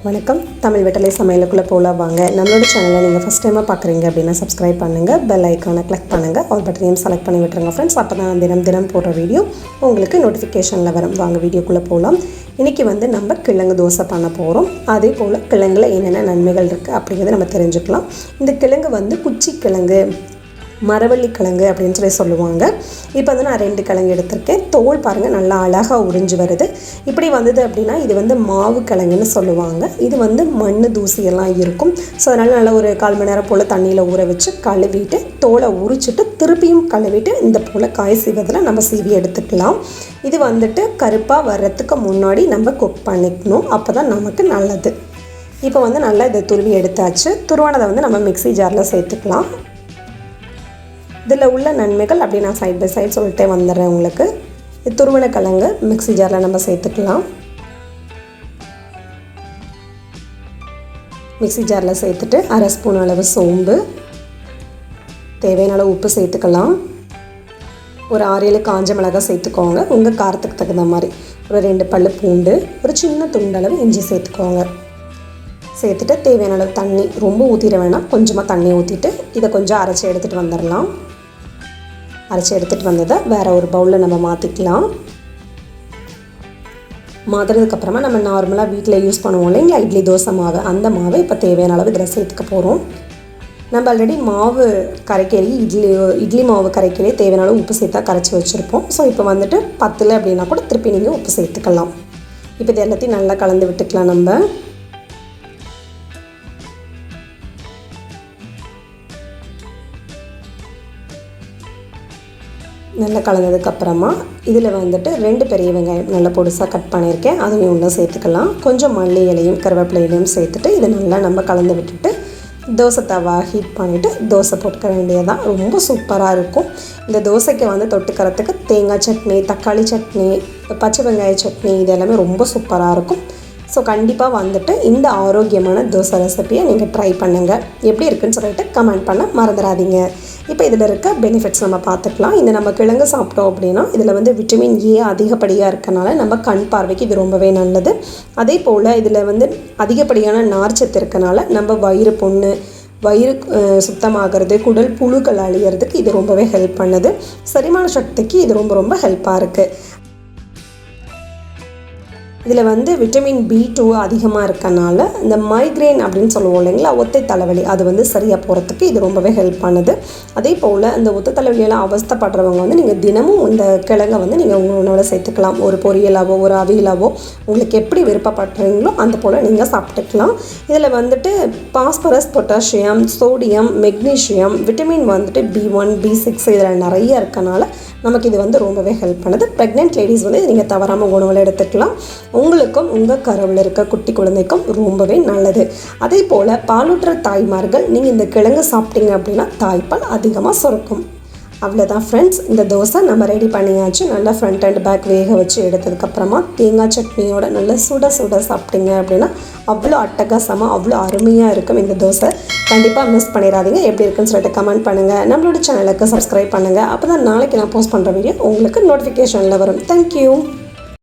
வணக்கம். தமிழ் வெற்றிலை சமையலுக்குள்ளே போகலாம் வாங்க. நம்மளோட சேனலை நீங்கள் ஃபஸ்ட் டைமாக பார்க்குறீங்க அப்படின்னா சப்ஸ்கிரைப் பண்ணுங்கள், பெல் ஐக்கானை கிளிக் பண்ணுங்கள், ஆல் பட்டனையும் செலக்ட் பண்ணி விட்டுருங்க ஃப்ரெண்ட்ஸ். அப்போ தான் தினம் போடுற வீடியோ உங்களுக்கு நோட்டிஃபிகேஷனில் வரும். வாங்க வீடியோக்குள்ளே போகலாம். இன்றைக்கி நம்ம கிழங்கு தோசை பண்ண போகிறோம். அதே போல் கிழங்குல என்னென்ன நன்மைகள் இருக்குது அப்படிங்கிறத நம்ம தெரிஞ்சுக்கலாம். இந்த கிழங்கு குச்சி கிழங்கு, மரவள்ளி கிழங்கு அப்படின்னு சொல்லுவாங்க. இப்போ நான் 2 கிழங்கு எடுத்திருக்கேன். தோல் பாருங்கள் நல்லா அழகாக உறிஞ்சு வருது. இப்படி வந்தது அப்படின்னா இது மாவு கிழங்குன்னு சொல்லுவாங்க. இது மண் தூசியெல்லாம் இருக்கும். ஸோ அதனால் நல்லா ஒரு 1/4 மணி நேரம் போல் தண்ணியில் ஊற வச்சு கழுவிட்டு தோலை உரிச்சிட்டு திருப்பியும் கழுவிட்டு இந்த போல் காய் சீவத்தில் நம்ம சீவி எடுத்துக்கலாம். இது கருப்பாக வர்றதுக்கு முன்னாடி நம்ம குக் பண்ணிக்கணும். அப்போ தான் நமக்கு நல்லது. இப்போ நல்லா இதை துருவி எடுத்தாச்சு. துருவானதை நம்ம மிக்ஸி ஜாரில் சேர்த்துக்கலாம். இதில் உள்ள நன்மைகள் அப்படி நான் சைட் பை சைட் சொல்லிட்டே வந்துடுறேன் உங்களுக்கு. துருவன கிழங்கு மிக்ஸி ஜாரில் நம்ம சேர்த்துக்கலாம். மிக்ஸி ஜாரில் சேர்த்துட்டு 1/2 ஸ்பூன் அளவு சோம்பு, தேவையான அளவு உப்பு சேர்த்துக்கலாம். ஒரு 6-7 காஞ்ச மிளகாய் சேர்த்துக்கோங்க. உங்கள் காரத்துக்கு தகுந்த மாதிரி. ஒரு 2 பல்லு பூண்டு, ஒரு சின்ன துண்டளவு இஞ்சி சேர்த்துக்கோங்க. சேர்த்துட்டு தேவையான அளவு தண்ணி, ரொம்ப ஊற்றிட வேணாம், கொஞ்சமாக தண்ணி ஊற்றிட்டு இதை கொஞ்சம் அரைச்சி எடுத்துகிட்டு வந்துடலாம். அரைச்சி எடுத்துகிட்டு வந்ததை வேறு ஒரு பவுலில் நம்ம மாற்றிக்கலாம். மாற்றுறதுக்கப்புறமா நம்ம நார்மலாக வீட்டில் யூஸ் பண்ணுவோம் இல்லைங்களா, இட்லி தோசை மாவு, அந்த மாவை இப்போ தேவையான அளவு இதில் சேர்த்துக்க போகிறோம். நம்ம ஆல்ரெடி மாவு கரைக்கறி இட்லி மாவு கரைக்கறி தேவையான அளவு உப்பு சேர்த்தா கரைச்சி வச்சுருப்போம். ஸோ இப்போ பத்தில் அப்படின்னா கூட திருப்பி நீங்கள் உப்பு சேர்த்துக்கலாம். இப்போ இது எல்லாத்தையும் நல்லா கலந்து விட்டுக்கலாம். நம்ம நல்லா கலந்ததுக்கப்புறமா இதில் 2 பெரிய வெங்காயம் நல்லா பொடிசாக கட் பண்ணியிருக்கேன், அதையும் உள்ள சேர்த்துக்கலாம். கொஞ்சம் மல்லி இலையும் கருவேப்பிலையிலையும் சேர்த்துட்டு இதை நல்லா நம்ம கலந்து விட்டுட்டு தோசை தவா ஹீட் பண்ணிவிட்டு தோசை போட்டுக்க வேண்டியதான். ரொம்ப சூப்பராக இருக்கும். இந்த தோசைக்கு தொட்டுக்கிறதுக்கு தேங்காய் சட்னி, தக்காளி சட்னி, பச்சை வெங்காய சட்னி இது எல்லாமே ரொம்ப சூப்பராக இருக்கும். ஸோ கண்டிப்பாக இந்த ஆரோக்கியமான தோசை ரெசிப்பியை நீங்கள் ட்ரை பண்ணுங்கள். எப்படி இருக்குன்னு சொல்லிட்டு கமெண்ட் பண்ண மறந்துடாதீங்க. இப்போ இதில் இருக்க பெனிஃபிட்ஸ் நம்ம பார்த்துக்கலாம். இந்த நம்ம கிழங்கு சாப்பிட்டோம் அப்படின்னா இதில் விட்டமின் ஏ அதிகப்படியாக இருக்கனால நம்ம கண் பார்வைக்கு இது ரொம்பவே நல்லது. அதே போல் இதில் அதிகப்படியான நார்ச்சத்து இருக்கனால நம்ம வயிறு புண்ணு, வயிறு சுத்தமாகிறது, குடல் புழுக்கள் அழியறதுக்கு இது ரொம்பவே ஹெல்ப் பண்ணுது. செரிமான சக்திக்கு இது ரொம்ப ஹெல்ப்பாக இருக்குது. இதில் விட்டமின் B2 அதிகமாக இருக்கனால இந்த மைக்ரேன் அப்படின்னு சொல்லுவோம் இல்லைங்களா, ஒத்தை தலைவலி, அது சரியாக போகிறதுக்கு இது ரொம்பவே ஹெல்ப் பண்ணுது. அதே போல் இந்த ஒத்தை தலைவலியெல்லாம் அவஸ்தைப்படுறவங்க நீங்கள் தினமும் இந்த கிழங்கை நீங்கள் உங்கள் உணவில் சேர்த்துக்கலாம். ஒரு பொரியலாவோ ஒரு அவியலாவோ உங்களுக்கு எப்படி விருப்பப்படுறீங்களோ அந்த போல் நீங்கள் சாப்பிட்டுக்கலாம். இதில் phosphorus, potassium, sodium, magnesium, vitamin B1, B6 இதில் நிறைய இருக்கனால நமக்கு இது ரொம்பவே ஹெல்ப் பண்ணுது. ப்ரெக்னென்ட் லேடிஸ் நீங்கள் தவறாமல் உணவில் எடுத்துக்கலாம். உங்களுக்கும் உங்கள் கருவில் இருக்க குட்டி குழந்தைக்கும் ரொம்பவே நல்லது. அதே போல் பாலூட்டுற தாய்மார்கள் நீங்கள் இந்த கிழங்கு சாப்பிட்டீங்க அப்படின்னா தாய்ப்பால் அதிகமாக சுரக்கும். அவ்வளோதான் ஃப்ரெண்ட்ஸ், இந்த தோசை நம்ம ரெடி பண்ணியாச்சு. நல்லா ஃப்ரண்ட் அண்ட் பேக் வேக வச்சு எடுத்ததுக்கப்புறமா தேங்காய் சட்னியோட நல்லா சுட சாப்பிட்டீங்க அப்படின்னா அவ்வளோ அட்டகாசமாக அவ்வளோ அருமையாக இருக்கும் இந்த தோசை. கண்டிப்பாக மிஸ் பண்ணிடாதீங்க. எப்படி இருக்குன்னு சொல்லிட்டு கமெண்ட் பண்ணுங்கள். நம்மளோட சேனலுக்கு சப்ஸ்கிரைப் பண்ணுங்கள். அப்போ தான் நாளைக்கு நான் போஸ்ட் பண்ணுற வீடியோ உங்களுக்கு நோட்டிஃபிகேஷனில் வரும். தேங்க்யூ.